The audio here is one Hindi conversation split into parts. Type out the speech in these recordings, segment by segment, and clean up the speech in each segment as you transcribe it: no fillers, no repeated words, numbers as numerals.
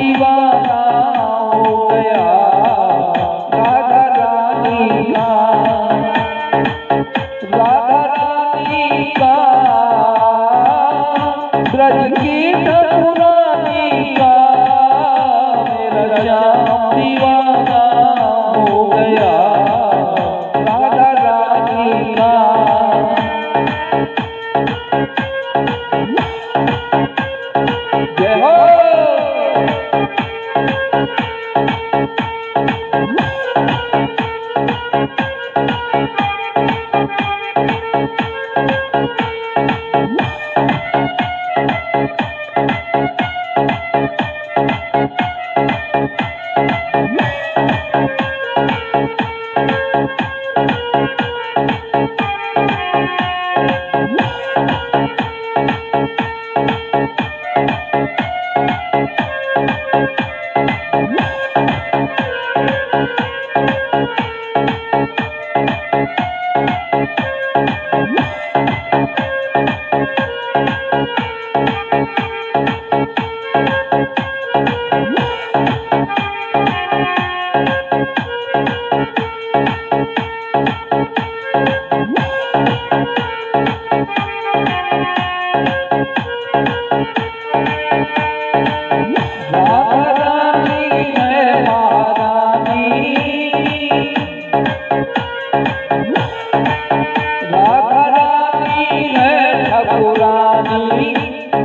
दीवाना हो गया राधा रानी का, राधा रानी का, ब्रज की ठाकुरानी का, मेरा श्याम दीवाना हो गया राधा रानी का। जय हो।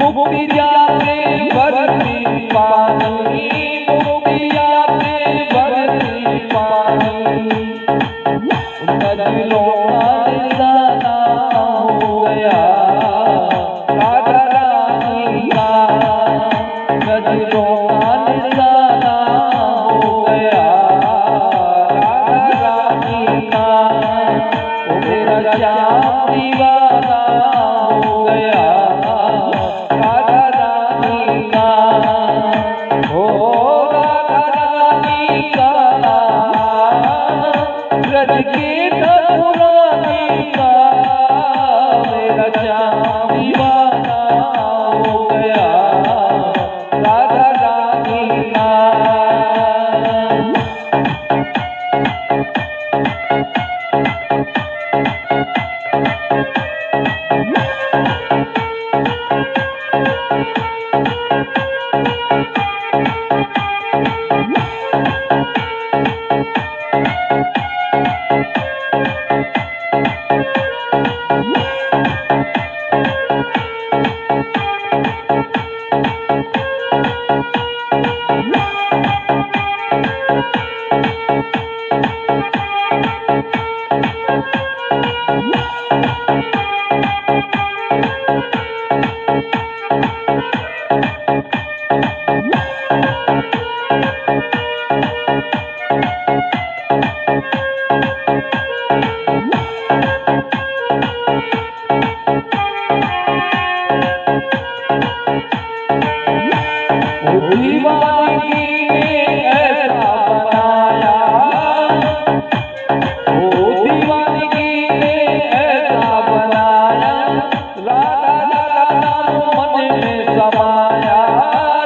मुक्ति जाते बरती पानी, मुक्ति जाते बरती पानी, नदियों का निशाना हो गया राधा रानी का, नदियों का निशाना हो गया राधा रानी का। ओ मेरा श्याम दीवाना हो गया राधा रानी का, ओ राधा रानी का, ब्रज की ठाकुरानी का, मेरा श्याम दीवाना हो गया राधा रानी का। दीवानगी ने ऐसा बनाया, ओ दीवानगी ने ऐसा बनाया, राधा राधा मन में समाया,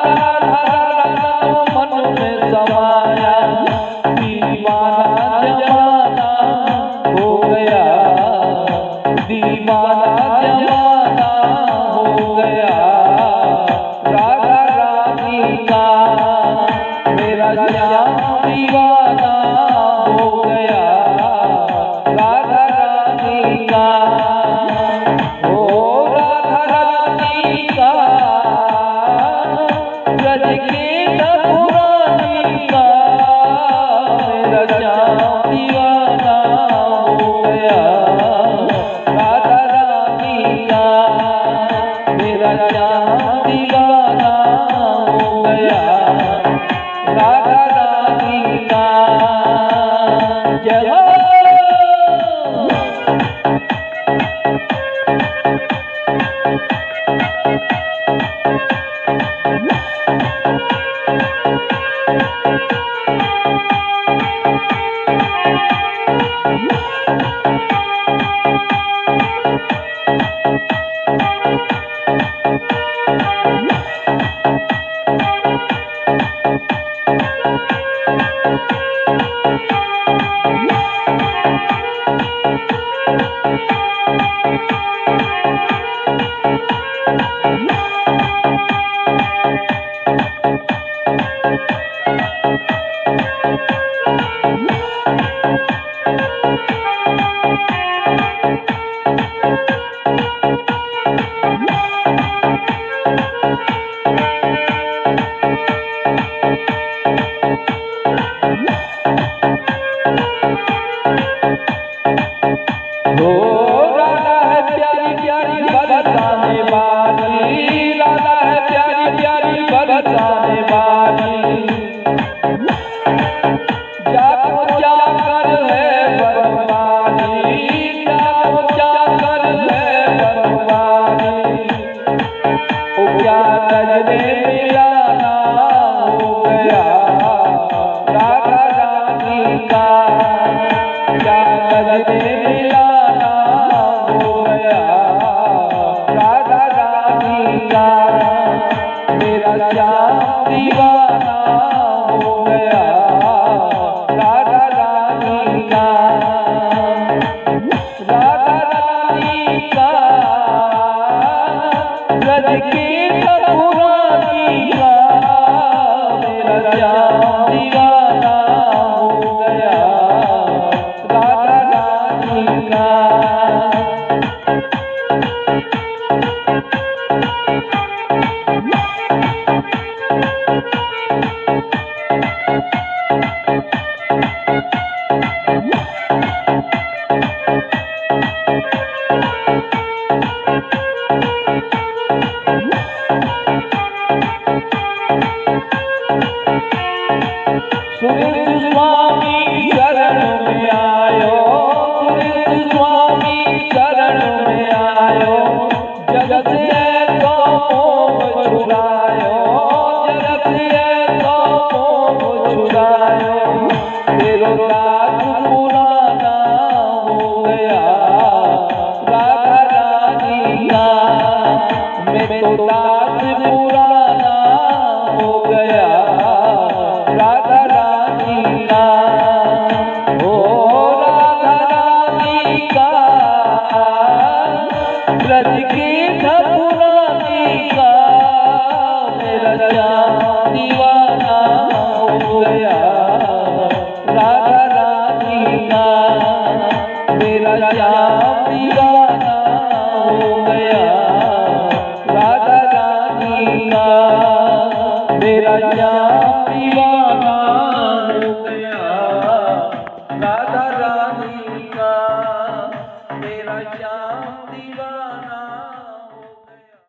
राधा राधा मन में समाया, दीवाना जमाना हो गया, दीवाना जमाना हो गया राधा रानी का, मेरा श्याम दीवाना हो गया राधा रानी का, ओ राधा रानी का, ब्रज की ठाकुरानी का, मेरा श्याम दीवाना हो गया राधा रानी का, मेरा श्याम दीवाना हो गया राधा रानी का। जय हो। हो राधा है प्यारी प्यारी बरसाने वाली, राधा है प्यारी प्यारी बरसाने वाली, जाको जाकर है बनवाली, जाको जाकर है बनवाली, ओ क्या नजरे मिलाना हो गया राधा रानी का, क्या नजरे मिलाना हो गया राधा रानी का, मेरा श्याम दीवाना हो गया राधा रानी का, राधा रानी का, ब्रज की ठकुरानी का, मेरा श्याम दीवाना हो गया राधा रानी का। सुरेश स्वामी शरण में आयो, सुरेश स्वामी शरण में आयो, जगत से तो मोह छुड़ायो, जगत से तो मोह छुड़ायो, तेरो दास पुराना हो गया राधा रानी का, मैं तो दास पुराना हो गया राधा रानी का, हो राधा रानी का, ब्रज की ठकुरानी का, मेरा श्याम दीवाना हो गया राधा रानी का, मेरा श्याम दीवाना हो गया राधा रानी का, मेरा श्याम दीवाना हो गया राधा